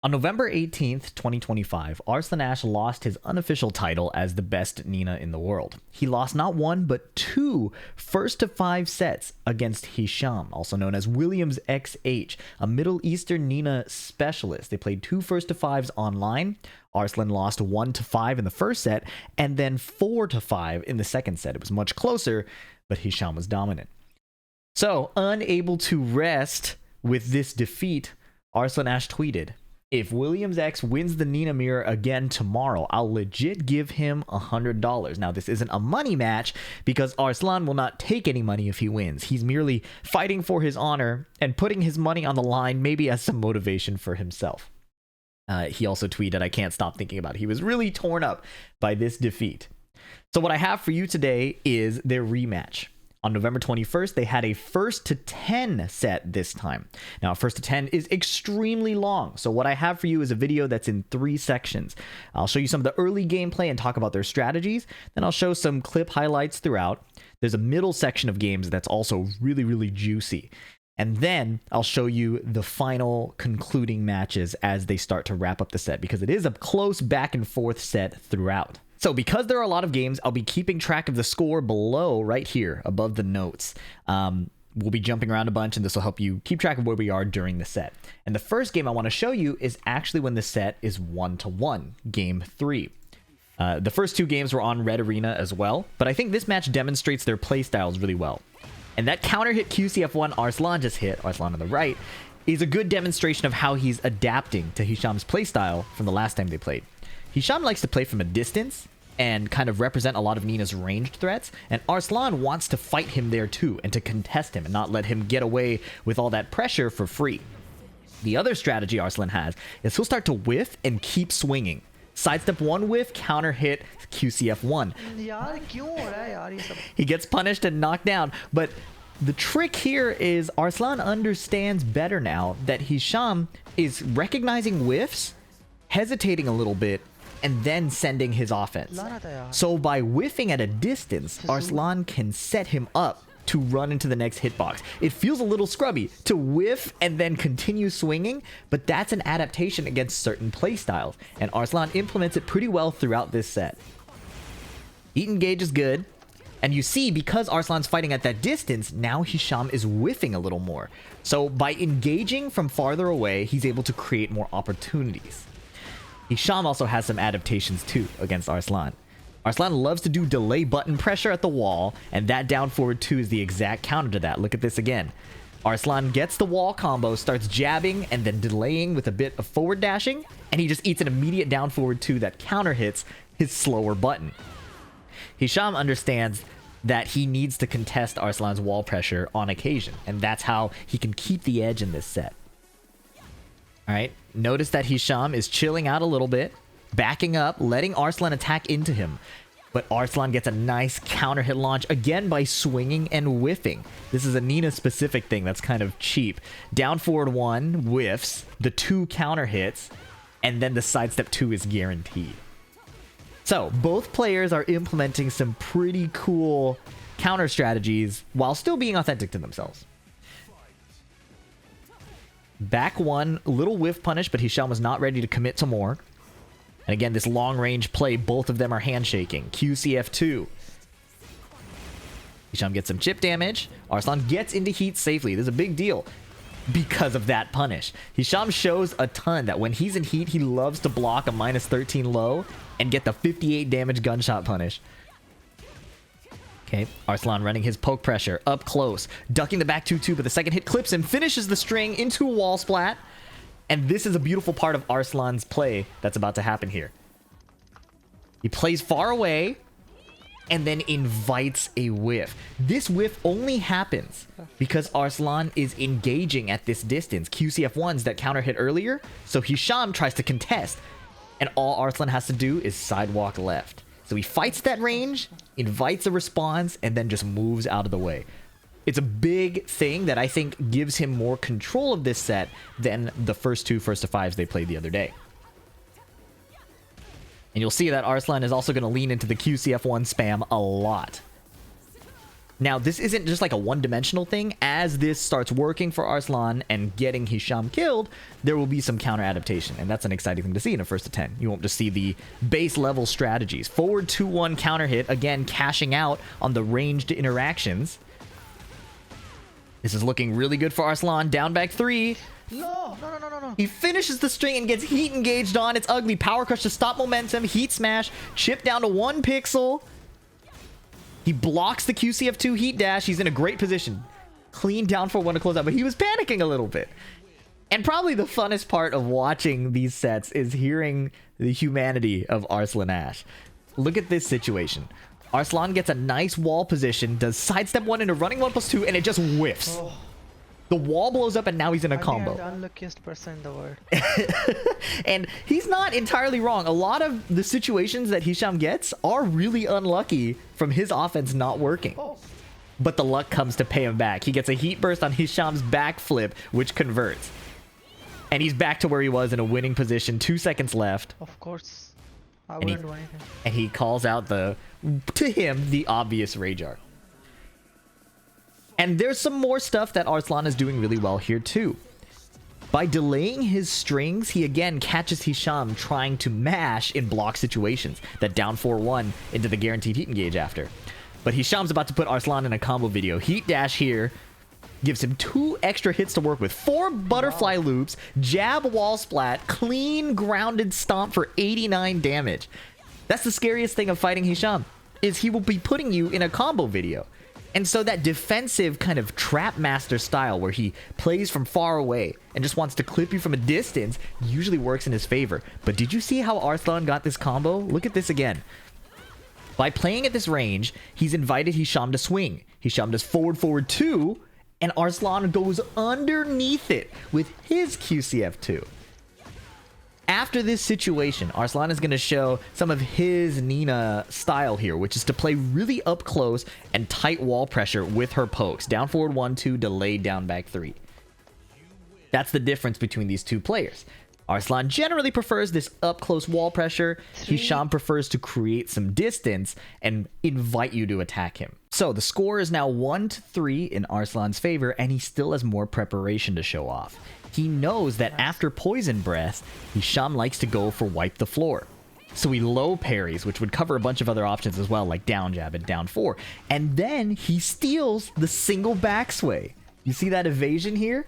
On November 18th, 2025, Arslan lost his unofficial title as the best Nina in the world. He lost not one, but two first to five sets against Hisham, also known as Williams XH, a Middle Eastern Nina specialist. They played two first to fives online. Arslan lost 1-5 in the first set, and then 4-5 in the second set. It was much closer, but Hisham was dominant. So, unable to rest with this defeat, Arslan tweeted, "If Williams X wins the Nina Mirror again tomorrow, I'll legit give him $100. Now, this isn't a money match because Arslan will not take any money if he wins. He's merely fighting for his honor and putting his money on the line, maybe as some motivation for himself." He also tweeted, "I can't stop thinking about it." He was really torn up by this defeat. So what I have for you today is their rematch. On November 21st, they had a first to 10 set this time. Now, a first to 10 is extremely long. So what I have for you is a video that's in 3 sections. I'll show you some of the early gameplay and talk about their strategies. Then I'll show some clip highlights throughout. There's a middle section of games that's also really, really juicy. And then I'll show you the final concluding matches as they start to wrap up the set, because it is a close back and forth set throughout. So because there are a lot of games, I'll be keeping track of the score below right here above the notes. We'll be jumping around a bunch, and this will help you keep track of where we are during the set. And the first game I want to show you is actually when the set is 1-1, game 3. The first 2 games were on Red Arena as well, but I think this match demonstrates their play styles really well. And that counter hit QCF1 Arslan just hit, Arslan on the right, is a good demonstration of how he's adapting to Hisham's playstyle from the last time they played. Hisham likes to play from a distance and kind of represent a lot of Nina's ranged threats, and Arslan wants to fight him there too and to contest him and not let him get away with all that pressure for free. The other strategy Arslan has is he'll start to whiff and keep swinging. Sidestep 1 whiff, counter hit QCF1. He gets punished and knocked down, but the trick here is Arslan understands better now that Hisham is recognizing whiffs, hesitating a little bit, and then sending his offense. So by whiffing at a distance, Arslan can set him up to run into the next hitbox. It feels a little scrubby to whiff and then continue swinging, but that's an adaptation against certain playstyles, and Arslan implements it pretty well throughout this set. Eat engage is good, and you see, because Arslan's fighting at that distance, now Hisham is whiffing a little more. So by engaging from farther away, he's able to create more opportunities. Hisham also has some adaptations too against Arslan. Arslan loves to do delay button pressure at the wall, and that down forward 2 is the exact counter to that. Look at this again. Arslan gets the wall combo, starts jabbing, and then delaying with a bit of forward dashing, and he just eats an immediate down forward 2 that counter hits his slower button. Hisham understands that he needs to contest Arslan's wall pressure on occasion, and that's how he can keep the edge in this set. Alright, notice that Hisham is chilling out a little bit, backing up, letting Arslan attack into him. But Arslan gets a nice counter hit launch again by swinging and whiffing. This is a Nina specific thing that's kind of cheap. Down forward 1 whiffs, the 2 counter hits, and then the sidestep 2 is guaranteed. So both players are implementing some pretty cool counter strategies while still being authentic to themselves. Back 1, little whiff punish, but Hisham was not ready to commit to more. And again, this long-range play, both of them are handshaking. QCF2. Hisham gets some chip damage. Arslan gets into heat safely. This is a big deal because of that punish. Hisham shows a ton that when he's in heat, he loves to block a -13 low and get the 58 damage gunshot punish. Okay, Arslan running his poke pressure up close, ducking the back 2-2, but the second hit clips him, finishes the string into a wall splat. And this is a beautiful part of Arslan's play that's about to happen here. He plays far away and then invites a whiff. This whiff only happens because Arslan is engaging at this distance. QCF1s that counter hit earlier, so Hisham tries to contest, and all Arslan has to do is sidewalk left. So he fights that range, invites a response, and then just moves out of the way. It's a big thing that I think gives him more control of this set than the first 2 first to 5s they played the other day. And you'll see that Arslan is also going to lean into the QCF1 spam a lot. Now, this isn't just like a one-dimensional thing. As this starts working for Arslan and getting Hisham killed, there will be some counter adaptation, and that's an exciting thing to see in a first to 10. You won't just see the base level strategies. Forward 2-1 counter hit, again cashing out on the ranged interactions. This is looking really good for Arslan. Down back 3. No. He finishes the string and gets heat engaged on. It's ugly. Power crush to stop momentum. Heat smash. Chip down to 1 pixel. He blocks the QCF2 heat dash. He's in a great position. Clean down for 1 to close out, but he was panicking a little bit. And probably the funnest part of watching these sets is hearing the humanity of Arslan Ash. Look at this situation. Arslan gets a nice wall position, does sidestep 1 into running 1+2, and it just whiffs. Oh. The wall blows up, and now he's in a combo. I'm the unluckiest person in the world. And he's not entirely wrong. A lot of the situations that Hisham gets are really unlucky from his offense not working. Oh. But the luck comes to pay him back. He gets a heat burst on Hisham's backflip, which converts. And he's back to where he was in a winning position. 2 seconds left. Of course. I wouldn't do anything. And he calls out to him, the obvious Rage Art. And there's some more stuff that Arslan is doing really well here too. By delaying his strings, he again catches Hisham trying to mash in block situations. That down 4-1 into the guaranteed heat engage after. But Hisham's about to put Arslan in a combo video. Heat dash here. Gives him 2 extra hits to work with. 4 butterfly loops. Jab wall splat. Clean grounded stomp for 89 damage. That's the scariest thing of fighting Hisham. Is he will be putting you in a combo video. And so that defensive kind of trap master style where he plays from far away and just wants to clip you from a distance usually works in his favor. But did you see how Arslan got this combo? Look at this again. By playing at this range, he's invited Hisham to swing. Hisham does forward 2, and Arslan goes underneath it with his QCF2. After this situation, Arslan is going to show some of his Nina style here, which is to play really up close and tight wall pressure with her pokes. Down forward 1-2, delayed down back 3. That's the difference between these two players. Arslan generally prefers this up close wall pressure. Hisham prefers to create some distance and invite you to attack him. So the score is now 1-3 in Arslan's favor, and he still has more preparation to show off. He knows that after Poison Breath, Hisham likes to go for Wipe the Floor. So he low parries, which would cover a bunch of other options as well, like down jab and down 4. And then he steals the single backsway. You see that evasion here?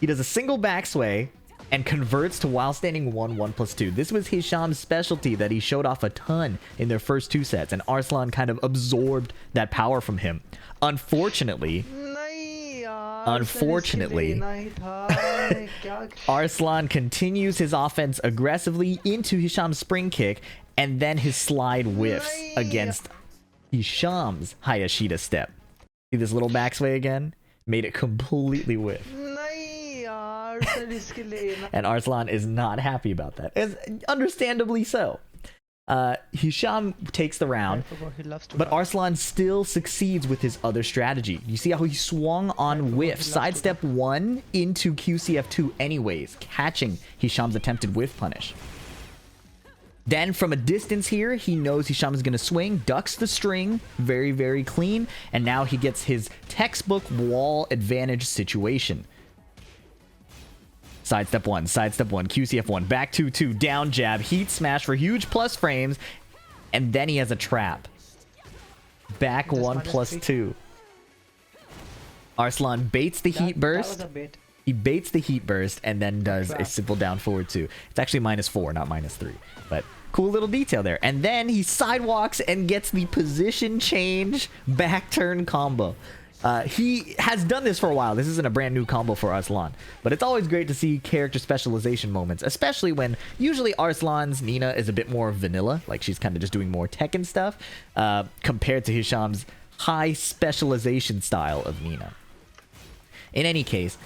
He does a single backsway and converts to while standing 1/1+2. This was Hisham's specialty that he showed off a ton in their first 2 sets, and Arslan kind of absorbed that power from him. Unfortunately, Arslan continues his offense aggressively into Hisham's spring kick, and then his slide whiffs against Hisham's Hayashida step. See this little backsway again? Made it completely whiff. And Arslan is not happy about that. Understandably so. Hisham takes the round, but Arslan still succeeds with his other strategy. You see how he swung on whiff, sidestep 1 into QCF2 anyways, catching Hisham's attempted whiff punish. Then from a distance here, he knows Hisham is going to swing, ducks the string, very, very clean, and now he gets his textbook wall advantage situation. Sidestep 1, QCF 1, back 2-2, down jab, heat smash for huge plus frames, and then he has a trap. Back 1+2. Arslan baits the heat burst. He baits the heat burst and then does a simple down forward 2. It's actually -4, not -3. But cool little detail there. And then he sidewalks and gets the position change back turn combo. He has done this for a while. This isn't a brand new combo for Arslan, but it's always great to see character specialization moments, especially when usually Arslan's Nina is a bit more vanilla, like she's kind of just doing more Tekken stuff, compared to Hisham's high specialization style of Nina. In any case,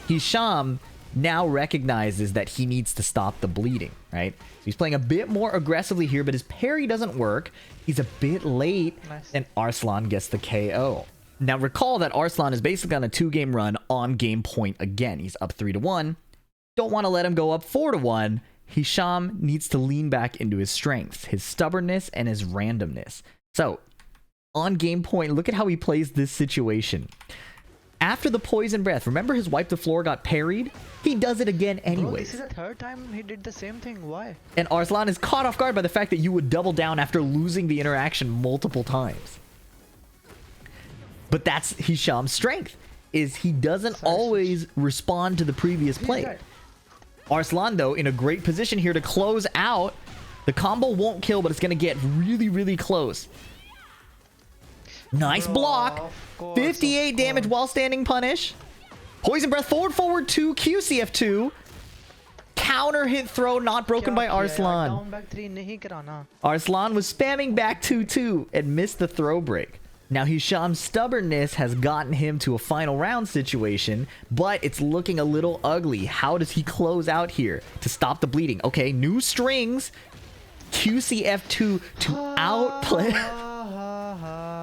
Hisham now recognizes that he needs to stop the bleeding, right? So he's playing a bit more aggressively here, but his parry doesn't work. He's a bit late, and Arslan gets the KO. Now recall that Arslan is basically on a 2-game run on game point again. He's up 3-1. Don't want to let him go up 4-1. Hisham needs to lean back into his strengths, his stubbornness, and his randomness. So on game point. Look at how he plays this situation. After the poison breath, remember his wipe the floor got parried? He does it again anyways. Bro, this is the third time he did the same thing. Why? And Arslan is caught off guard by the fact that you would double down after losing the interaction multiple times. But that's Hisham's strength, is he doesn't always respond to the previous play. Arslan, though, in a great position here to close out. The combo won't kill, but it's going to get really, really close. Nice block. 58 damage while standing punish. Poison breath forward 2, QCF2. Counter hit throw not broken by Arslan. Arslan was spamming back 2-2 and missed the throw break. Now Hisham's stubbornness has gotten him to a final round situation, but it's looking a little ugly. How does he close out here to stop the bleeding? Okay, new strings. QCF2 to outplay...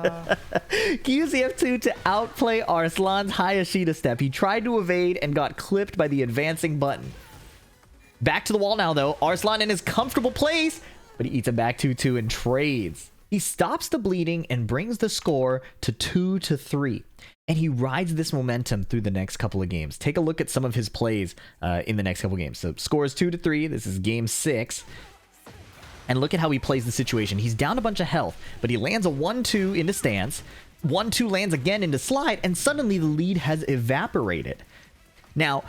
QCF2 to outplay Arslan's Hayashida step. He tried to evade and got clipped by the advancing button. Back to the wall now, though. Arslan in his comfortable place, but he eats him back 2-2 and trades. He stops the bleeding and brings the score to 2-3. And he rides this momentum through the next couple of games. Take a look at some of his plays in the next couple of games. So score is 2-3. This is game 6. And look at how he plays the situation. He's down a bunch of health, but he lands a 1-2 into stance. 1-2 lands again into slide, and suddenly the lead has evaporated. Now,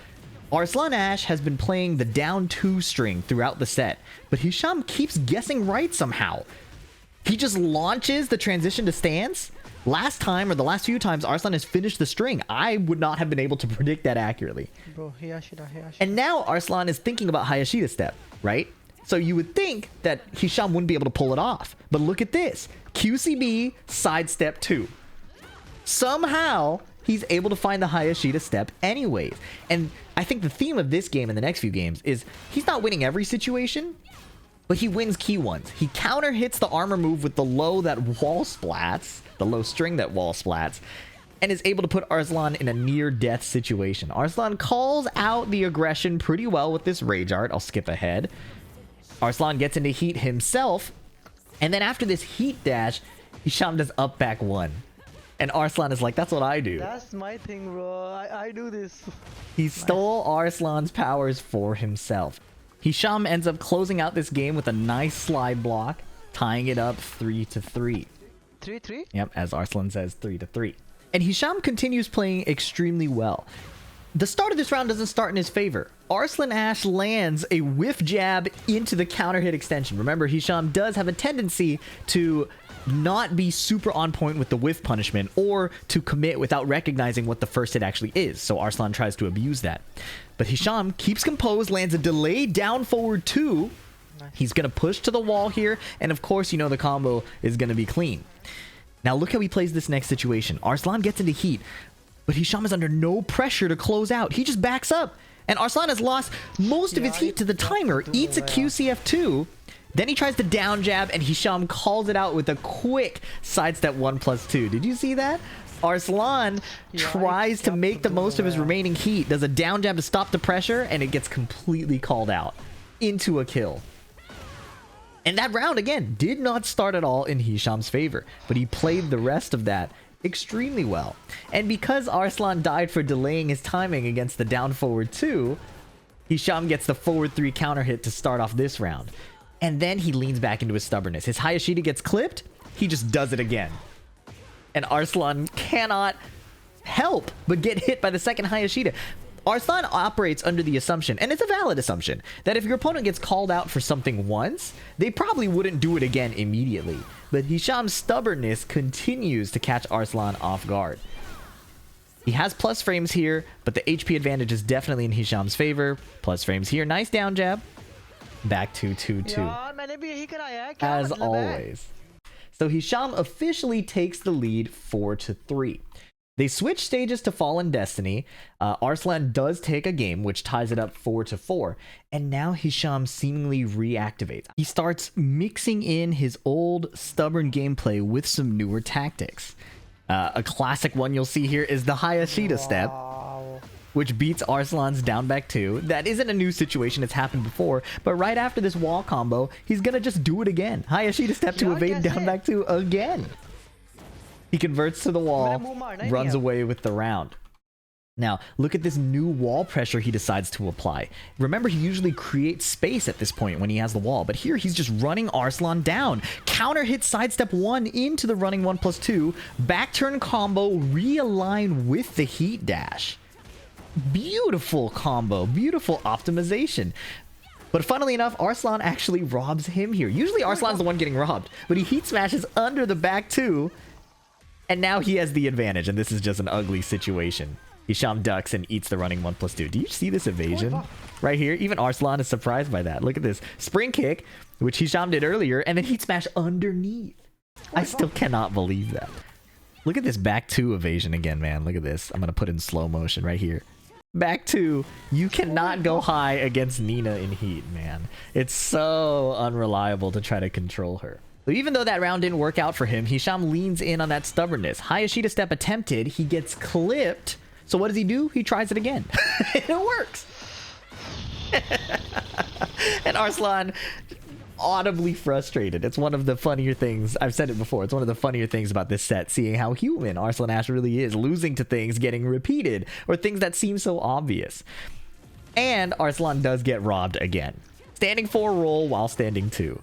Arslan Ash has been playing the down 2 string throughout the set, but Hisham keeps guessing right somehow. He just launches the transition to stance. Last time, or the last few times, Arslan has finished the string. I would not have been able to predict that accurately. Bro, Hayashida. And now Arslan is thinking about Hayashida step, right? So you would think that Hisham wouldn't be able to pull it off. But look at this. QCB sidestep 2. Somehow, he's able to find the Hayashida step anyways. And I think the theme of this game and the next few games is he's not winning every situation, but he wins key ones. He counter hits the armor move with the low that wall splats, the low string that wall splats, and is able to put Arslan in a near-death situation. Arslan calls out the aggression pretty well with this rage art. I'll skip ahead. Arslan gets into heat himself, and then after this heat dash, Hisham does up back 1. And Arslan is like, that's what I do. That's my thing, bro. I do this. He stole Arslan's powers for himself. Hisham ends up closing out this game with a nice slide block, tying it up 3-3. 3-3? Yep, as Arslan says, 3-3. And Hisham continues playing extremely well. The start of this round doesn't start in his favor. Arslan Ash lands a whiff jab into the counter hit extension. Remember, Hisham does have a tendency to not be super on point with the whiff punishment or to commit without recognizing what the first hit actually is. So Arslan tries to abuse that. But Hisham keeps composed, lands a delayed down forward 2. Nice. He's going to push to the wall here. And of course, you know the combo is going to be clean. Now look how he plays this next situation. Arslan gets into heat, but Hisham is under no pressure to close out. He just backs up. And Arslan has lost most of his heat to the timer, eats a QCF2. Then he tries to down jab, and Hisham calls it out with a quick sidestep 1+2. Did you see that? Arslan tries to make the most of his remaining heat, does a down jab to stop the pressure, and it gets completely called out into a kill. And that round, again, did not start at all in Hisham's favor, but he played the rest of that extremely well. And because Arslan died for delaying his timing against the down forward 2, Hisham gets the forward 3 counter hit to start off this round. And then he leans back into his stubbornness. His Hayashida gets clipped, he just does it again. And Arslan cannot help but get hit by the second Hayashida. Arslan operates under the assumption, and it's a valid assumption, that if your opponent gets called out for something once, they probably wouldn't do it again immediately. But Hisham's stubbornness continues to catch Arslan off guard. He has plus frames here, but the HP advantage is definitely in Hisham's favor. Plus frames here. Nice down jab. Back to 2-2. As always. So Hisham officially takes the lead 4-3. They switch stages to Fallen Destiny. Arslan does take a game, which ties it up 4-4. And now Hisham seemingly reactivates. He starts mixing in his old stubborn gameplay with some newer tactics. A classic one you'll see here is the Hayashida step, which beats Arslan's down back 2. That isn't a new situation, it's happened before. But right after this wall combo, he's gonna just do it again. Hayashida step to evade down back 2 again. He converts to the wall, runs away with the round. Now, look at this new wall pressure he decides to apply. Remember, he usually creates space at this point when he has the wall, but here he's just running Arslan down. Counter hit sidestep 1 into the running 1+2. Back turn combo, realign with the heat dash. Beautiful combo, beautiful optimization. But funnily enough, Arslan actually robs him here. Usually Arslan's the one getting robbed, but he heat smashes under the back 2, and now he has the advantage, and this is just an ugly situation. Hisham ducks and eats the running 1+2. Do you see this evasion right here? Even Arslan is surprised by that. Look at this. Spring kick, which Hisham did earlier, and then heat smash underneath. I still cannot believe that. Look at this back 2 evasion again, man. Look at this. I'm going to put in slow motion right here. Back 2. You cannot go high against Nina in heat, man. It's so unreliable to try to control her. So even though that round didn't work out for him, Hisham leans in on that stubbornness. Hayashida step attempted. He gets clipped. So what does he do? He tries it again. It works. And Arslan audibly frustrated. It's one of the funnier things. I've said it before. It's one of the funnier things about this set, seeing how human Arslan Ash really is, losing to things getting repeated or things that seem so obvious. And Arslan does get robbed again. Standing 4 roll while standing 2.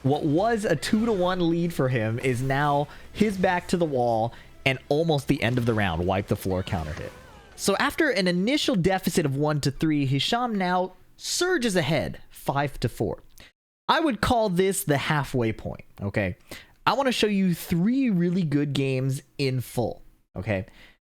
What was a 2-1 lead for him is now his back to the wall and almost the end of the round. Wipe the floor counter hit. So after an initial deficit of 1-3, Hisham now surges ahead 5-4. I would call this the halfway point, okay? I want to show you 3 really good games in full, okay?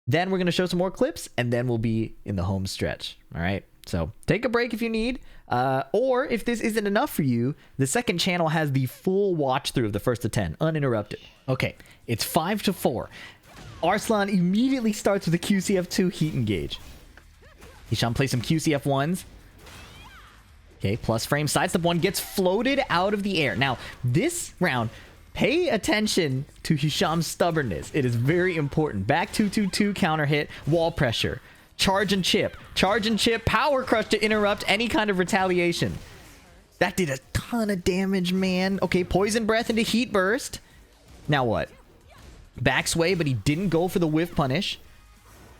Then we're going to show some more clips, and then we'll be in the home stretch, all right? So take a break if you need, or if this isn't enough for you, the second channel has the full watch through of the first to 10, uninterrupted. Okay, it's 5-4. Arslan immediately starts with a QCF2 heat engage. Hisham plays some QCF1s. Okay, plus frame. Sidestep 1 gets floated out of the air. Now, this round, pay attention to Hisham's stubbornness. It is very important. Back 2-2-2 counter hit, wall pressure. Charge and chip. Charge and chip, power crush to interrupt any kind of retaliation. That did a ton of damage, man. Okay, poison breath into heat burst. Now what? Back sway, but he didn't go for the whiff punish.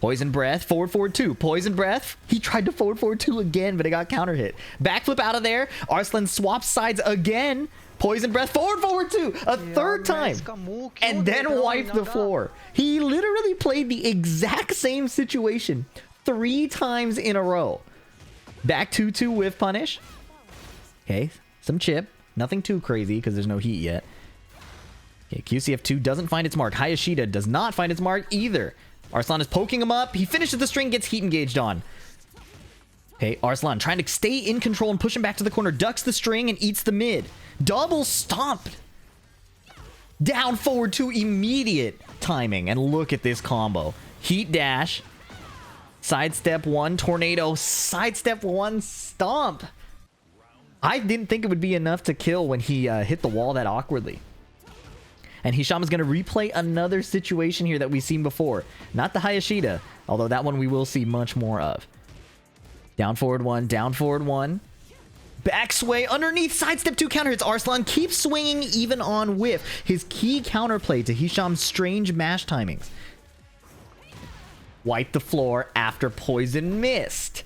Poison breath, forward 2. Poison breath. He tried to forward 2 again, but it got counter hit. Backflip out of there. Arslan swaps sides again. Poison breath, forward 2. A third time. And then wipe the floor. He literally played the exact same situation 3 times in a row. Back 2-2 whiff punish. Okay, some chip. Nothing too crazy because there's no heat yet. Okay, QCF2 doesn't find its mark. Hayashida does not find its mark either. Arslan is poking him up. He finishes the string, gets heat engaged on. Okay, Arslan trying to stay in control and push him back to the corner. Ducks the string and eats the mid. Double stomped. Down forward 2, immediate timing. And look at this combo. Heat dash. Sidestep 1, tornado. Sidestep 1, stomp. I didn't think it would be enough to kill when he hit the wall that awkwardly. And Hisham is going to replay another situation here that we've seen before. Not the Hayashida, although that one we will see much more of. Down forward 1, down forward 1. Back sway underneath, sidestep 2 counter hits. Arslan keeps swinging even on whiff. His key counterplay to Hisham's strange mash timings. Wipe the floor after poison missed.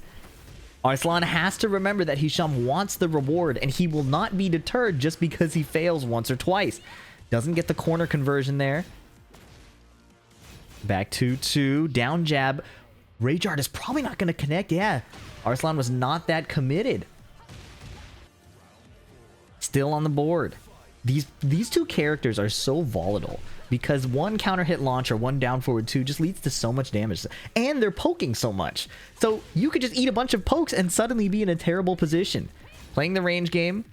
Arslan has to remember that Hisham wants the reward, and he will not be deterred just because he fails once or twice. Doesn't get the corner conversion there. Back 2-2. Down jab. Rage Art is probably not going to connect. Yeah. Arslan was not that committed. Still on the board. These two characters are so volatile because one counter hit launch or one down forward 2 just leads to so much damage. And they're poking so much. So you could just eat a bunch of pokes and suddenly be in a terrible position. Playing the range game.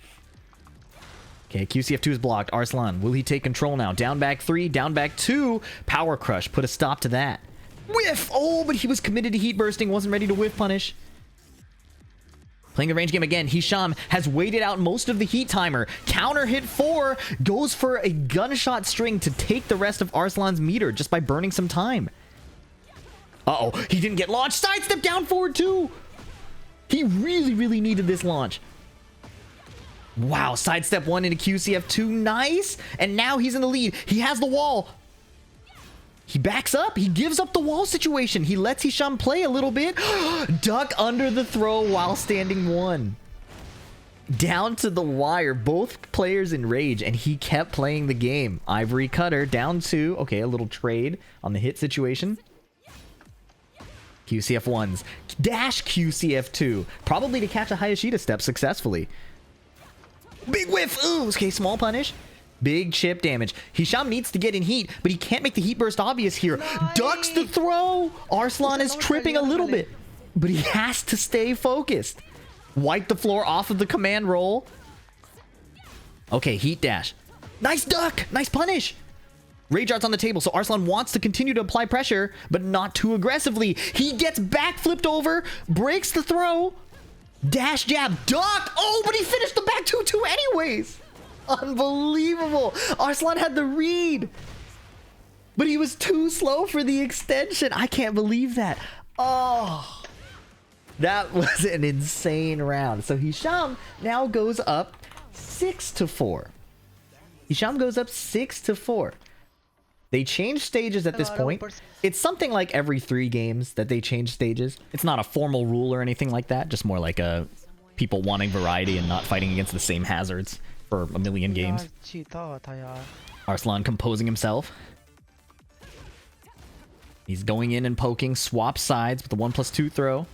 Okay, QCF2 is blocked. Arslan, will he take control now? Down back 3, down back 2. Power crush, put a stop to that. Whiff! Oh, but he was committed to heat bursting, wasn't ready to whiff punish. Playing the range game again, Hisham has waited out most of the heat timer. Counter hit 4, goes for a gunshot string to take the rest of Arslan's meter just by burning some time. Uh-oh, he didn't get launched. Sidestep down forward 2. He really needed this launch. Wow, sidestep 1 into QCF2, nice. And now he's in the lead. He has the wall. He backs up. He gives up the wall situation. He lets Hisham play a little bit. Duck under the throw while standing 1. Down to the wire. Both players in rage, and he kept playing the game. Ivory cutter down 2. Okay, a little trade on the hit situation. QCF1s. Dash QCF2. Probably to catch a Hayashida step successfully. Big whiff. Ooh, okay, small punish. Big chip damage. Hisham needs to get in heat, but he can't make the heat burst obvious here. Nice. Ducks the throw. Arslan is tripping a little bit, but he has to stay focused. Wipe the floor off of the command roll. Okay, heat dash. Nice duck. Nice punish. Rage Art's on the table, so Arslan wants to continue to apply pressure, but not too aggressively. He gets back flipped over, breaks the throw. Dash jab, duck. Oh, but he finished the back 2-2 anyways. Unbelievable. Arslan had the read, but he was too slow for the extension. I can't believe that. Oh, that was an insane round. So Hisham now goes up 6-4. Hisham goes up 6-4. They change stages at this point. It's something like every 3 games that they change stages. It's not a formal rule or anything like that. Just more like people wanting variety and not fighting against the same hazards for a million games. Arslan composing himself. He's going in and poking. Swap sides with the 1+2 throw.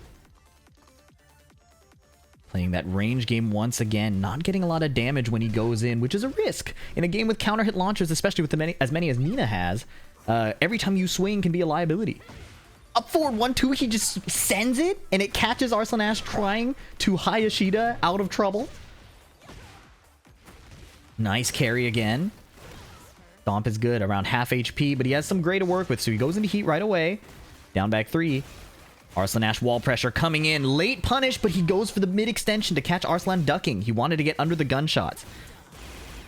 Playing that range game once again, not getting a lot of damage when he goes in, which is a risk. In a game with counter hit launchers, especially with as many as Nina has, every time you swing can be a liability. Up forward 1-2, he just sends it, and it catches Arslan Ash trying to Hayashida out of trouble. Nice carry again. Stomp is good, around half HP, but he has some gray to work with, so he goes into heat right away. Down back 3. Arslan Ash wall pressure coming in. Late punish, but he goes for the mid-extension to catch Arslan ducking. He wanted to get under the gunshots.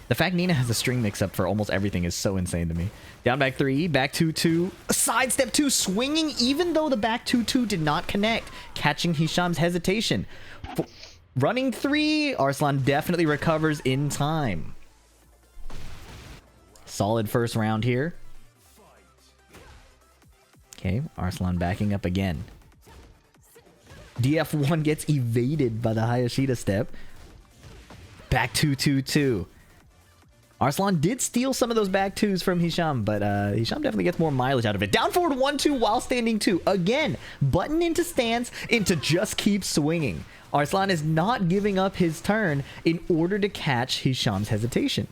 The fact Nina has a string mix-up for almost everything is so insane to me. Down back 3, back 2-2. Sidestep 2, swinging even though the back 2-2 did not connect. Catching Hisham's hesitation. Running 3, Arslan definitely recovers in time. Solid first round here. Okay, Arslan backing up again. DF1 gets evaded by the Hayashida step. Back 2-2-2. Arslan did steal some of those back 2s from Hisham, but Hisham definitely gets more mileage out of it. Down forward 1-2 while standing 2. Again, button into stance into just keep swinging. Arslan is not giving up his turn in order to catch Hisham's hesitation.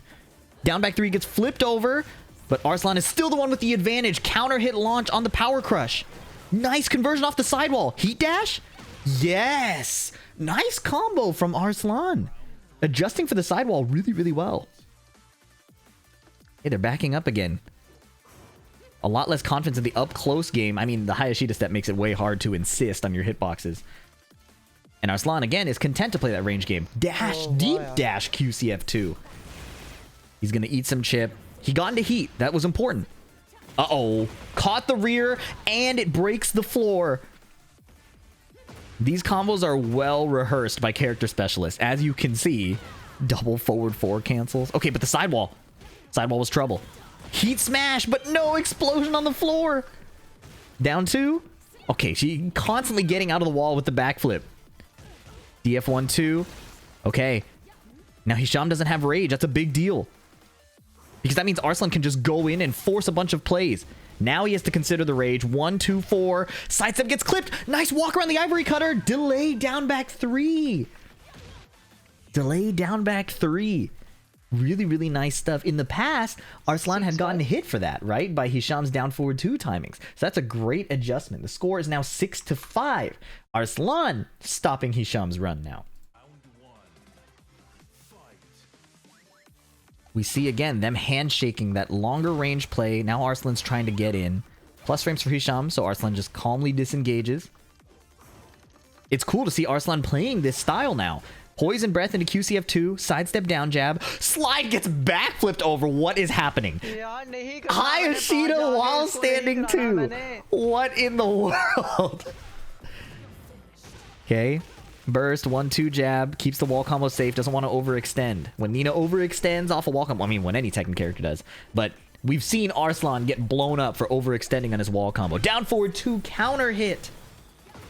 Down back 3 gets flipped over, but Arslan is still the one with the advantage. Counter hit launch on the power crush. Nice conversion off the sidewall. Heat dash? Yes! Nice combo from Arslan. Adjusting for the sidewall really, really well. Hey, they're backing up again. A lot less confidence in the up-close game. I mean, the Hayashida step makes it way hard to insist on your hitboxes. And Arslan, again, is content to play that range game. Dash, deep dash QCF2. He's going to eat some chip. He got into heat. That was important. Uh-oh. Caught the rear, and it breaks the floor. These combos are well rehearsed by character specialists. As you can see, double forward 4 cancels. Okay, but the sidewall. Sidewall was trouble. Heat smash, but no explosion on the floor. Down 2. Okay, she constantly getting out of the wall with the backflip. DF1-2. Okay. Now Hisham doesn't have rage. That's a big deal. Because that means Arslan can just go in and force a bunch of plays. Now he has to consider the rage. 1-2-4. Sidestep gets clipped. Nice walk around the ivory cutter. Delay down back 3. Delay down back 3. Really, really nice stuff. In the past, Arslan had gotten hit for that, right? By Hisham's down forward 2 timings. So that's a great adjustment. The score is now 6-5. Arslan stopping Hisham's run now. We see again them handshaking that longer range play. Now Arslan's trying to get in. Plus frames for Hisham, so Arslan just calmly disengages. It's cool to see Arslan playing this style now. Poison breath into QCF2, sidestep down jab, slide gets backflipped over. What is happening? Hayashida while standing 2. What in the world? Okay. Burst, 1-2 jab, keeps the wall combo safe, doesn't want to overextend. When Nina overextends off a wall combo, I mean, when any Tekken character does. But We've seen Arslan get blown up for overextending on his wall combo. Down forward 2 counter hit.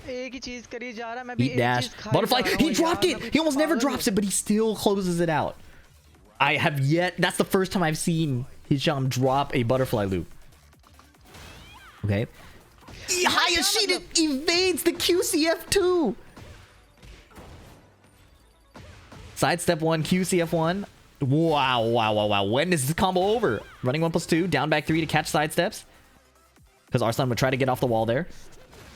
एक ही चीज करी जा रहा, मैं भी Heat एक dash. चीज खाई Butterfly. जा रहा He हूँ dropped यार, it. मैं भी He almost never पागल drops it, but he still closes it out. I have yet. That's the first time I've seen Hisham drop a butterfly loop. Okay. Hayashida evades the QCF2. Sidestep 1, QCF1. Wow. When is this combo over? Running 1+2, down back 3 to catch sidesteps. Because Arslan would try to get off the wall there.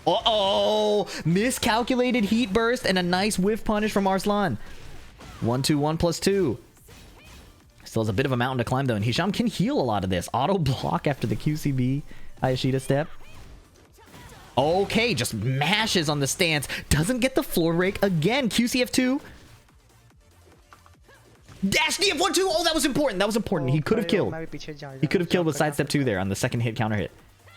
Uh-oh! Miscalculated heat burst and a nice whiff punish from Arslan. 1-2, 1+2. Still has a bit of a mountain to climb though, and Hisham can heal a lot of this. Auto block after the QCB Hayashida step. Okay, just mashes on the stance. Doesn't get the floor break again. QCF2. Dash DF1-2. Oh, that was important. That was important. He could have killed. He could have killed with sidestep 2 there on the second hit counter hit.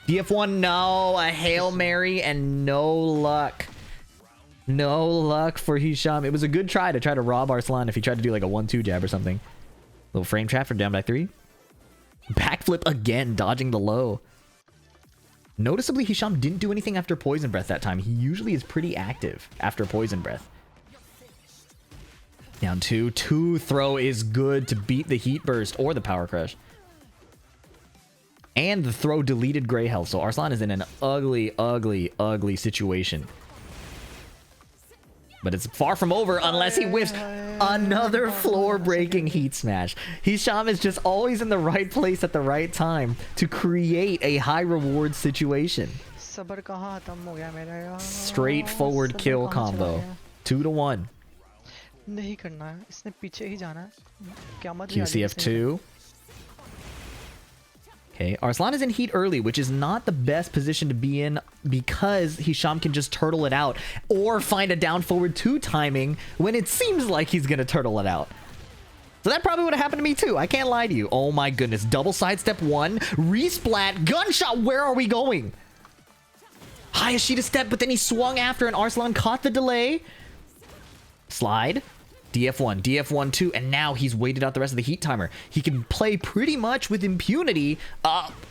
DF1, no. A Hail Mary and no luck. No luck for Hisham. It was a good try to rob Arslan if he tried to do like a 1-2 jab or something. Little frame trap for down back 3. Backflip again, dodging the low. Noticeably, Hisham didn't do anything after Poison Breath that time. He usually is pretty active after Poison Breath. Down 2. 2 throw is good to beat the Heat Burst or the Power Crush. And the throw deleted Gray Health. So Arslan is in an ugly situation. But it's far from over unless he whiffs another floor-breaking Heat Smash. Hisham is just always in the right place at the right time to create a high-reward situation. Straightforward kill combo. 2-1. QCF2. Okay, Arslan is in heat early, which is not the best position to be in because Hisham can just turtle it out or find a down forward 2 timing when it seems like he's going to turtle it out. So that probably would have happened to me too. I can't lie to you. Oh my goodness. Double sidestep 1. Resplat. Gunshot. Where are we going? Hayashida step, but then he swung after and Arslan caught the delay. Slide. DF1, DF1-2, and now he's waited out the rest of the heat timer. He can play pretty much with impunity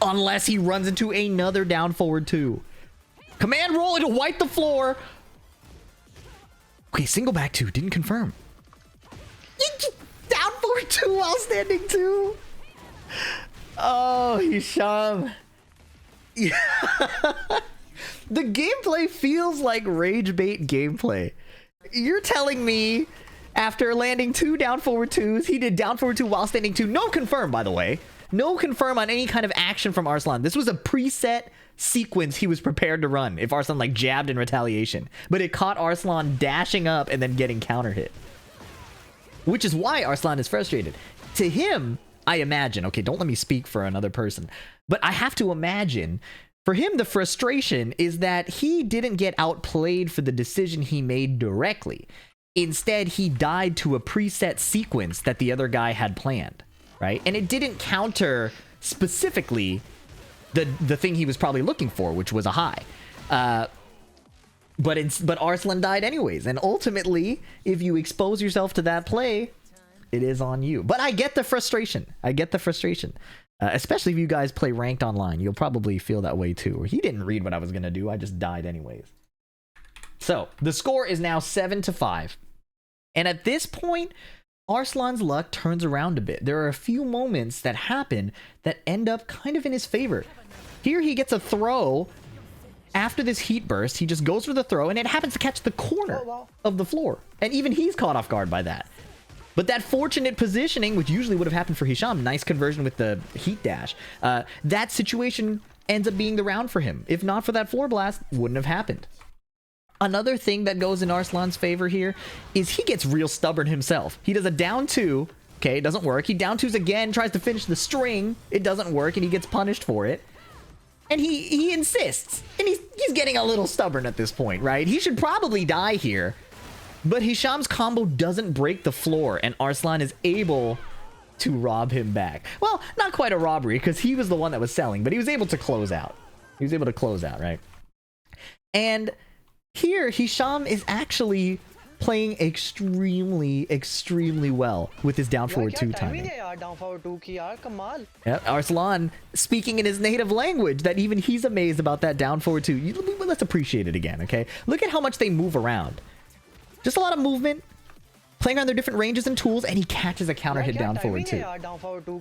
unless he runs into another down forward 2. Command roll, it'll wipe the floor. Okay, single back 2, didn't confirm. Down forward 2 while standing 2. Oh, Hisham. Yeah. The gameplay feels like rage bait gameplay. You're telling me after landing 2 down forward 2s, he did down forward 2 while standing 2. No confirm, by the way. No confirm on any kind of action from Arslan. This was a preset sequence he was prepared to run if Arslan like jabbed in retaliation. But it caught Arslan dashing up and then getting counter hit. Which is why Arslan is frustrated. To him, I imagine, okay, don't let me speak for another person, but I have to imagine for him, the frustration is that he didn't get outplayed for the decision he made directly. Instead, he died to a preset sequence that the other guy had planned, right? And it didn't counter specifically the thing he was probably looking for, which was a high. But Arslan died anyways. And ultimately, if you expose yourself to that play, it is on you. But I get the frustration. Especially if you guys play ranked online. You'll probably feel that way too. Or he didn't read what I was going to do. I just died anyways. So, the score is now 7-5. And at this point, Arslan's luck turns around a bit. There are a few moments that happen that end up kind of in his favor. Here he gets a throw after this heat burst. He just goes for the throw, and it happens to catch the corner of the floor. And even he's caught off guard by that. But that fortunate positioning, which usually would have happened for Hisham, nice conversion with the heat dash, that situation ends up being the round for him. If not for that floor blast, wouldn't have happened. Another thing that goes in Arslan's favor here is he gets real stubborn himself. He does a down 2. Okay, it doesn't work. He down 2s again, tries to finish the string. It doesn't work, and he gets punished for it. And he insists. And he's getting a little stubborn at this point, right? He should probably die here. But Hisham's combo doesn't break the floor, and Arslan is able to rob him back. Well, not quite a robbery, because he was the one that was selling, but he was able to close out. Right? And here, Hisham is actually playing extremely well with his down forward 2 timing. Yep, Arslan speaking in his native language that even he's amazed about that down forward 2. Let's appreciate it again, okay? Look at how much they move around. Just a lot of movement, playing on their different ranges and tools, and he catches a counter hit down forward 2.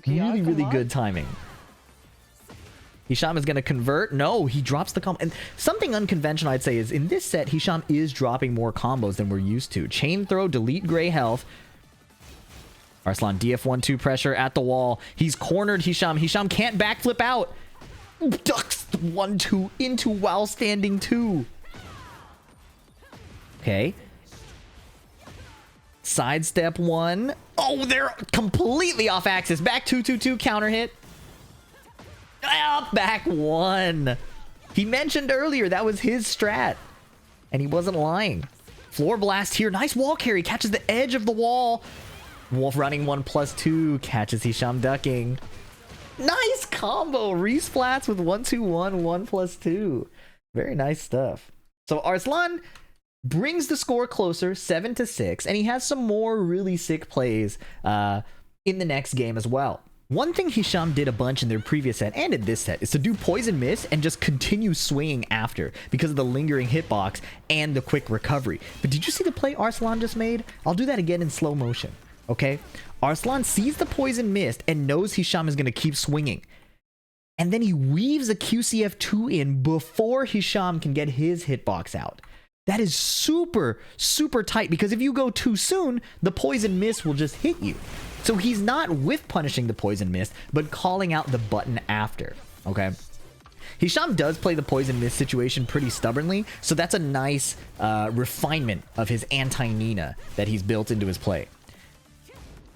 Really good timing. Hisham is going to convert. No, he drops the combo. And something unconventional, I'd say, is in this set, Hisham is dropping more combos than we're used to. Chain throw, delete gray health. Arslan DF1-2 pressure at the wall. He's cornered Hisham. Hisham can't backflip out. Ducks 1-2 into while standing 2. Okay. Sidestep 1. Oh, they're completely off axis. Back 2-2-2 counter hit. Back 1. He mentioned earlier that was his strat, and he wasn't lying. Floor blast here. Nice wall carry. Catches the edge of the wall. Wolf running 1+2. Catches Hisham ducking. Nice combo. Resplats with 1-2-1, 1+2. Very nice stuff. So Arslan brings the score closer, 7-6, and he has some more really sick plays in the next game as well. One thing Hisham did a bunch in their previous set and in this set is to do poison mist and just continue swinging after because of the lingering hitbox and the quick recovery. But did you see the play Arslan just made? I'll do that again in slow motion, okay? Arslan sees the poison mist and knows Hisham is going to keep swinging. And then he weaves a QCF2 in before Hisham can get his hitbox out. That is super tight because if you go too soon, the poison mist will just hit you. So he's not whiff punishing the poison mist, but calling out the button after, okay? Hisham does play the poison mist situation pretty stubbornly, so that's a nice refinement of his anti-Nina that he's built into his play.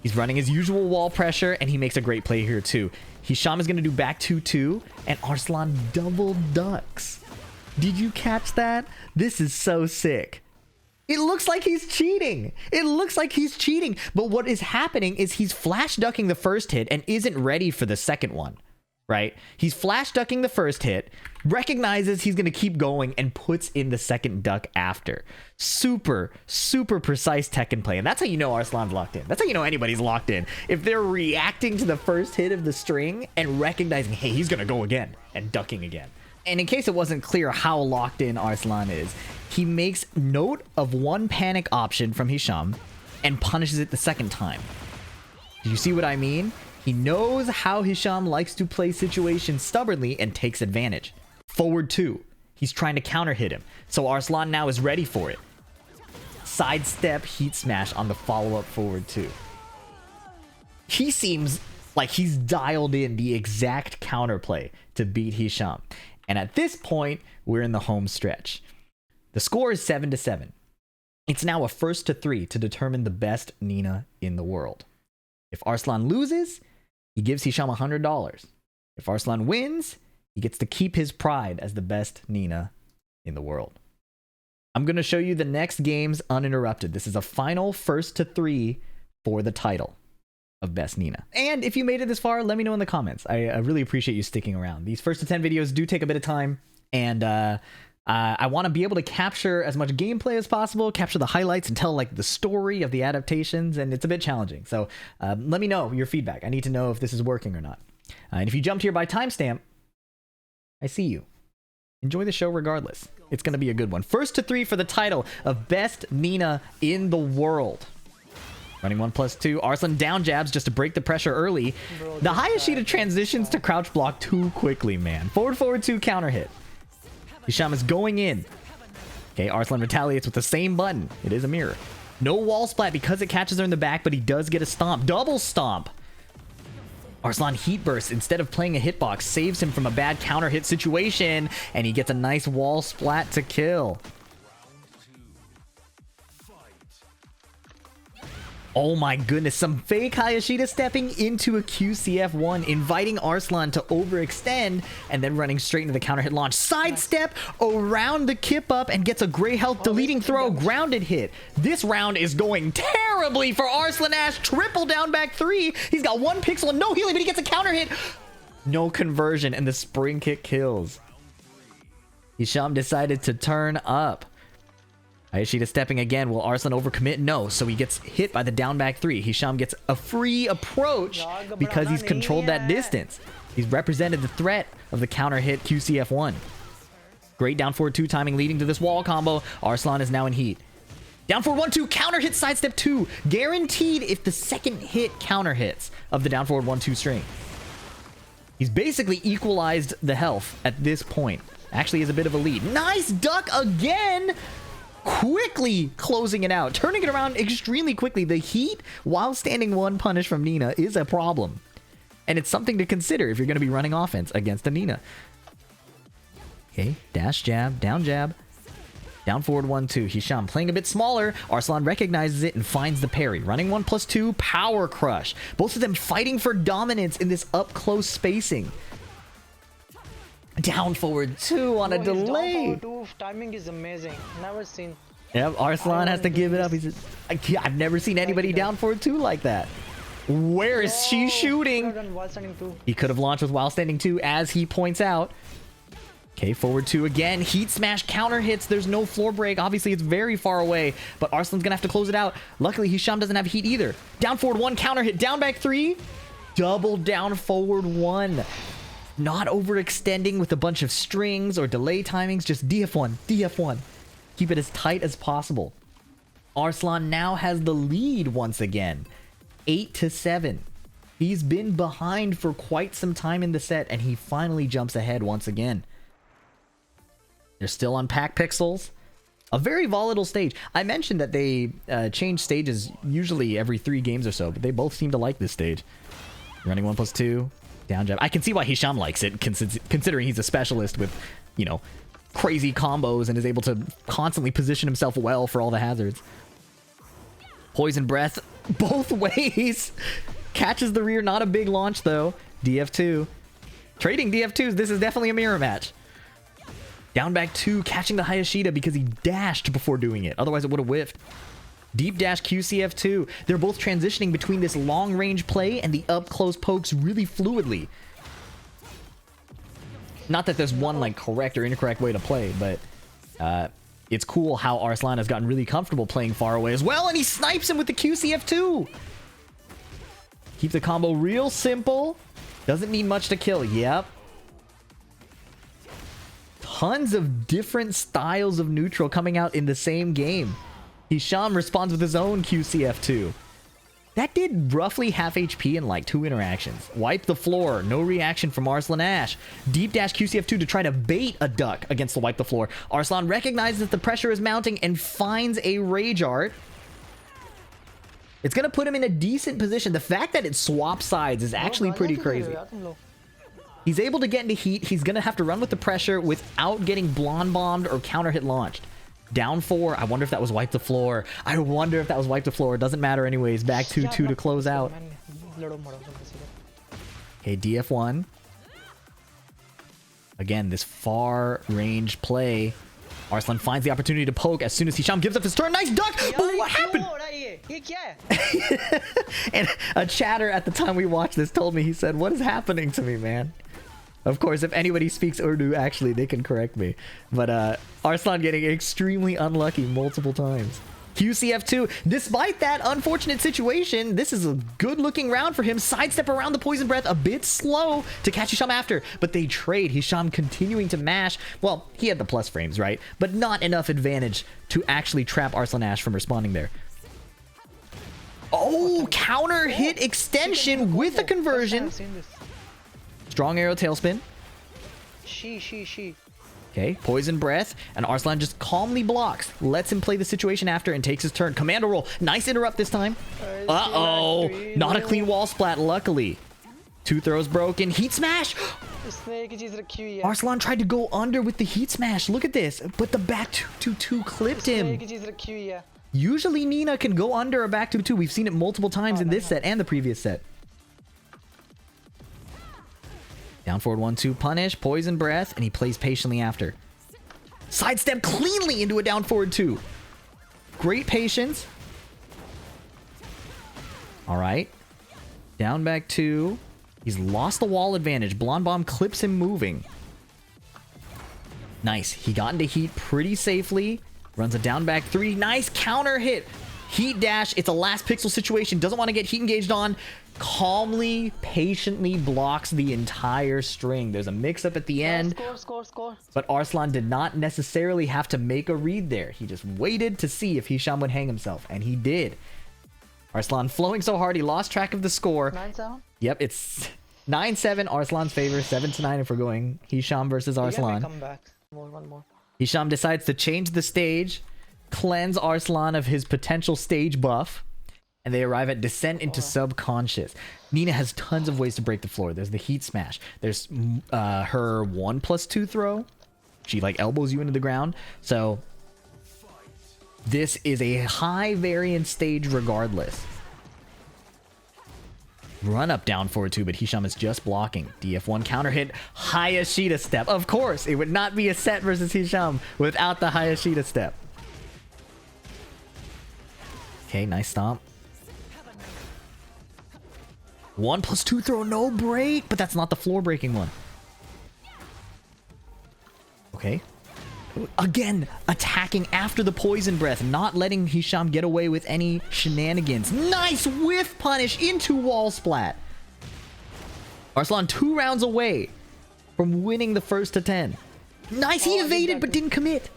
He's running his usual wall pressure, and he makes a great play here too. Hisham is going to do back 2-2, and Arslan double ducks. Did you catch that? This is so sick. It looks like he's cheating. It looks like he's cheating. But what is happening is he's flash ducking the first hit and isn't ready for the second one, right? He's flash ducking the first hit, recognizes he's going to keep going, and puts in the second duck after. Super precise Tekken play. And that's how you know Arslan's locked in. That's how you know anybody's locked in. If they're reacting to the first hit of the string and recognizing, hey, he's going to go again, and ducking again. And in case it wasn't clear how locked in Arslan is, he makes note of one panic option from Hisham and punishes it the second time. Do you see what I mean? He knows how Hisham likes to play situations stubbornly and takes advantage. Forward 2. He's trying to counter hit him, so Arslan now is ready for it. Sidestep heat smash on the follow-up forward 2. He seems like he's dialed in the exact counterplay to beat Hisham. And at this point, we're in the home stretch. The score is 7-7. It's now a 1-3 to determine the best Nina in the world. If Arslan loses, he gives Hisham $100. If Arslan wins, he gets to keep his pride as the best Nina in the world. I'm going to show you the next games uninterrupted. This is a final 1-3 for the title of best Nina. And if you made it this far, let me know in the comments. I really appreciate you sticking around. These first to 10 videos do take a bit of time, and I want to be able to capture as much gameplay as possible, capture the highlights, and tell like the story of the adaptations, and it's a bit challenging. So let me know your feedback. I need to know if this is working or not. And if you jumped here by timestamp, I see you. Enjoy the show regardless. It's going to be a good one. 1-3 for the title of best Nina in the world. Running 1+2. Arslan down jabs just to break the pressure early. The Hayashida transitions to crouch block too quickly, man. Forward 2 counter hit. Hisham is going in. Okay, Arslan retaliates with the same button. It is a mirror. No wall splat because it catches her in the back, but he does get a stomp. Double stomp. Arslan heat burst instead of playing a hitbox, saves him from a bad counter hit situation, and he gets a nice wall splat to kill. Oh my goodness, some fake Hayashida stepping into a QCF1, inviting Arslan to overextend, and then running straight into the counter hit launch. Sidestep around the kip up and gets a gray health deleting throw, grounded hit. This round is going terribly for Arslan Ash. Triple down back 3. He's got 1 pixel and no healing, but he gets a counter hit. No conversion, and the spring kick kills. Hisham decided to turn up. Hayashida stepping again. Will Arslan overcommit? No. So he gets hit by the down back 3. Hisham gets a free approach because he's controlled that distance. He's represented the threat of the counter hit QCF1. Great down forward 2 timing leading to this wall combo. Arslan is now in heat. Down forward 1-2, counter hit sidestep 2. Guaranteed if the second hit counter hits of the down forward 1-2 string. He's basically equalized the health at this point. Actually has a bit of a lead. Nice duck again! Quickly closing it out. Turning it around extremely quickly. The heat while standing 1 punish from Nina is a problem. And it's something to consider if you're going to be running offense against a Nina. Okay, dash jab, down jab. Down forward 1-2. Hisham playing a bit smaller. Arslan recognizes it and finds the parry. Running 1+2, power crush. Both of them fighting for dominance in this up close spacing. Down forward 2 on a delay. Down forward 2 timing is amazing. Never seen. Yep, Arslan has to give it up. I've never seen anybody down forward 2 like that. Where is she shooting? He could have launched with while standing 2, as he points out. Okay, forward 2 again. Heat smash counter hits. There's no floor break. Obviously, it's very far away, but Arslan's gonna have to close it out. Luckily, Hisham doesn't have heat either. Down forward 1, counter hit. Down back 3. Double down forward 1. Not overextending with a bunch of strings or delay timings. Just DF1, DF1. Keep it as tight as possible. Arslan now has the lead once again. 8-7. He's been behind for quite some time in the set, and he finally jumps ahead once again. They're still on pack pixels. A very volatile stage. I mentioned that they change stages usually every 3 games or so, but they both seem to like this stage. Running 1+2, down jab. I can see why Hisham likes it, considering he's a specialist with, you know, crazy combos and is able to constantly position himself well for all the hazards. Poison breath both ways. Catches the rear. Not a big launch, though. DF2. Trading DF2s. This is definitely a mirror match. Down back 2, catching the Hayashida because he dashed before doing it. Otherwise, it would have whiffed. Deep dash QCF2. They're both transitioning between this long range play and the up close pokes really fluidly. Not that there's one like correct or incorrect way to play, but it's cool how Arslan has gotten really comfortable playing far away as well, and he snipes him with the QCF2. Keep the combo real simple. Doesn't need much to kill. Yep. Tons of different styles of neutral coming out in the same game. Hisham responds with his own QCF2. That did roughly half HP in like 2 interactions. Wipe the floor. No reaction from Arslan Ash. Deep dash QCF2 to try to bait a duck against the wipe the floor. Arslan recognizes that the pressure is mounting and finds a Rage Art. It's going to put him in a decent position. The fact that it swaps sides is actually pretty crazy. He's able to get into heat. He's going to have to run with the pressure without getting blonde bombed or counter hit launched. Down 4. I wonder if that was wipe the floor. I wonder if that was wipe the floor. It doesn't matter anyways. Back 2-2 to close out. Okay, DF1. Again, this far range play. Arslan finds the opportunity to poke as soon as Hisham gives up his turn. Nice duck! But what happened? And a chatter at the time we watched this told me, he said, "What is happening to me, man?" Of course, if anybody speaks Urdu, actually, they can correct me. But Arslan getting extremely unlucky multiple times. QCF2, despite that unfortunate situation, this is a good-looking round for him. Sidestep around the Poison Breath, a bit slow to catch Hisham after, but they trade. Hisham continuing to mash. Well, he had the plus frames, right? But not enough advantage to actually trap Arslan Ash from responding there. Oh, counter hit extension with a conversion. Strong arrow tailspin. She. Okay, Poison Breath, and Arslan just calmly blocks, lets him play the situation after, and takes his turn. Commando roll. Nice interrupt this time. Uh-oh. Not a clean wall splat, luckily. 2 throws broken. Heat smash. Arslan tried to go under with the heat smash. Look at this. But the back 2-2 clipped him. Usually Nina can go under a back 2-2. We've seen it multiple times in this set and the previous set. Down forward 1-2 punish, Poison Breath, and he plays patiently after. Sidestep cleanly into a down forward 2. Great patience. All right. Down back 2. He's lost the wall advantage. Blonde Bomb clips him moving. Nice. He got into heat pretty safely. Runs a down back 3. Nice counter hit. Heat dash. It's a last pixel situation. Doesn't want to get heat engaged on. Calmly, patiently blocks the entire string. There's a mix-up at the end. Score. But Arslan did not necessarily have to make a read there. He just waited to see if Hisham would hang himself. And he did. Arslan flowing so hard, he lost track of the score. 9-7? Yep, it's 9-7, Arslan's favor. 7-9 if we're going Hisham versus Arslan. Come back. One more. Hisham decides to change the stage, cleanse Arslan of his potential stage buff, and they arrive at Descent into Subconscious. Nina has tons of ways to break the floor. There's the Heat Smash. There's her 1+2 throw. She like elbows you into the ground. So this is a high variance stage regardless. Run up down forward 2, but Hisham is just blocking. DF1 counter hit. Hayashida step. Of course, it would not be a set versus Hisham without the Hayashida step. Okay, nice stomp. 1+2 throw, no break, but that's not the floor breaking one. Okay. Again, attacking after the poison breath, not letting Hisham get away with any shenanigans. Nice whiff punish into wall splat. Arslan 2 rounds away from winning the first to 10. Nice, he evaded but didn't commit.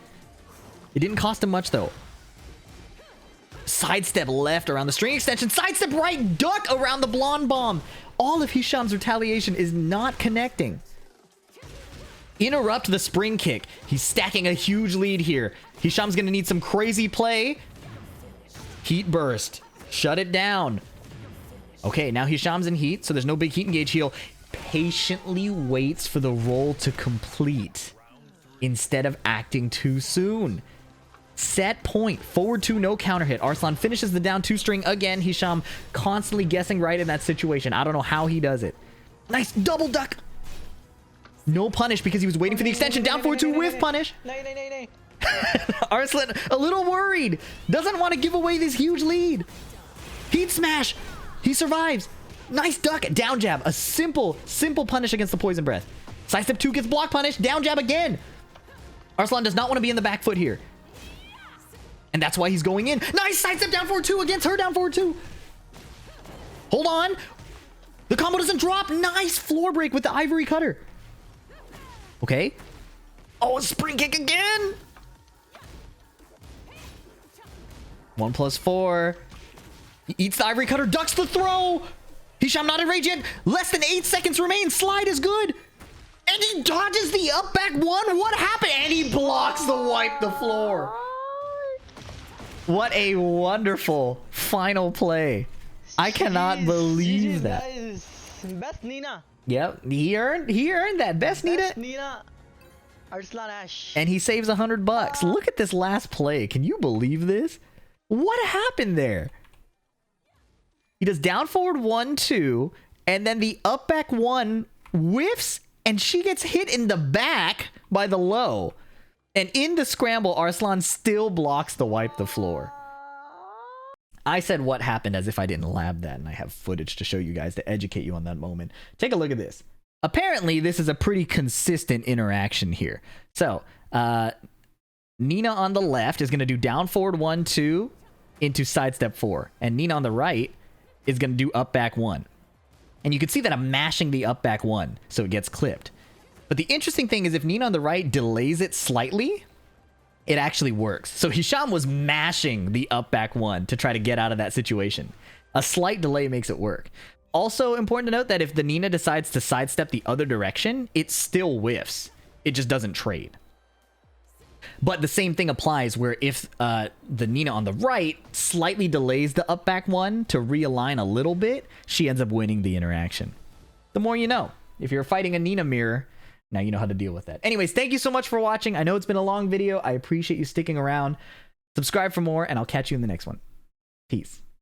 It didn't cost him much though. Sidestep left around the string extension. Sidestep right, duck around the blonde bomb. All of Hisham's retaliation is not connecting. Interrupt the spring kick. He's stacking a huge lead here. Hisham's going to need some crazy play. Heat burst. Shut it down. Okay, now Hisham's in heat, so there's no big heat engage heal. Patiently waits for the roll to complete instead of acting too soon. Set point. Forward 2, no counter hit. Arslan finishes the down 2 string again. Hisham constantly guessing right in that situation. I don't know how he does it. Nice double duck. No punish because he was waiting for the extension. Down forward 2 with punish. Nay. Arslan a little worried. Doesn't want to give away this huge lead. Heat smash. He survives. Nice duck. Down jab. A simple punish against the poison breath. Sidestep 2 gets block punish. Down jab again. Arslan does not want to be in the back foot here. And that's why he's going in. Nice sidestep down forward 2 against her down forward 2. Hold on. The combo doesn't drop. Nice floor break with the ivory cutter. Okay. Oh, a spring kick again. 1+4. He eats the ivory cutter, ducks the throw. Hisham not in rage yet. Less than 8 seconds remain. Slide is good. And he dodges the up back 1. What happened? And he blocks the wipe the floor. What a wonderful final play. I cannot believe that. Best Nina. Yep, he earned that. Best Nina. Arslan Ash. And he saves $100. Look at this last play. Can you believe this? What happened there? He does down forward 1-2, and then the up back 1 whiffs, and she gets hit in the back by the low. And in the scramble, Arslan still blocks the wipe the floor. I said what happened as if I didn't lab that, and I have footage to show you guys to educate you on that moment. Take a look at this. Apparently, this is a pretty consistent interaction here. So, Nina on the left is going to do down forward 1-2 into sidestep 4. And Nina on the right is going to do up back 1. And you can see that I'm mashing the up back 1, so it gets clipped. But the interesting thing is if Nina on the right delays it slightly, it actually works. So Hisham was mashing the up back 1 to try to get out of that situation. A slight delay makes it work. Also important to note that if the Nina decides to sidestep the other direction, it still whiffs. It just doesn't trade. But the same thing applies where if the Nina on the right slightly delays the up back 1 to realign a little bit, she ends up winning the interaction. The more you know. If you're fighting a Nina mirror, now you know how to deal with that. Anyways, thank you so much for watching. I know it's been a long video. I appreciate you sticking around. Subscribe for more, and I'll catch you in the next one. Peace.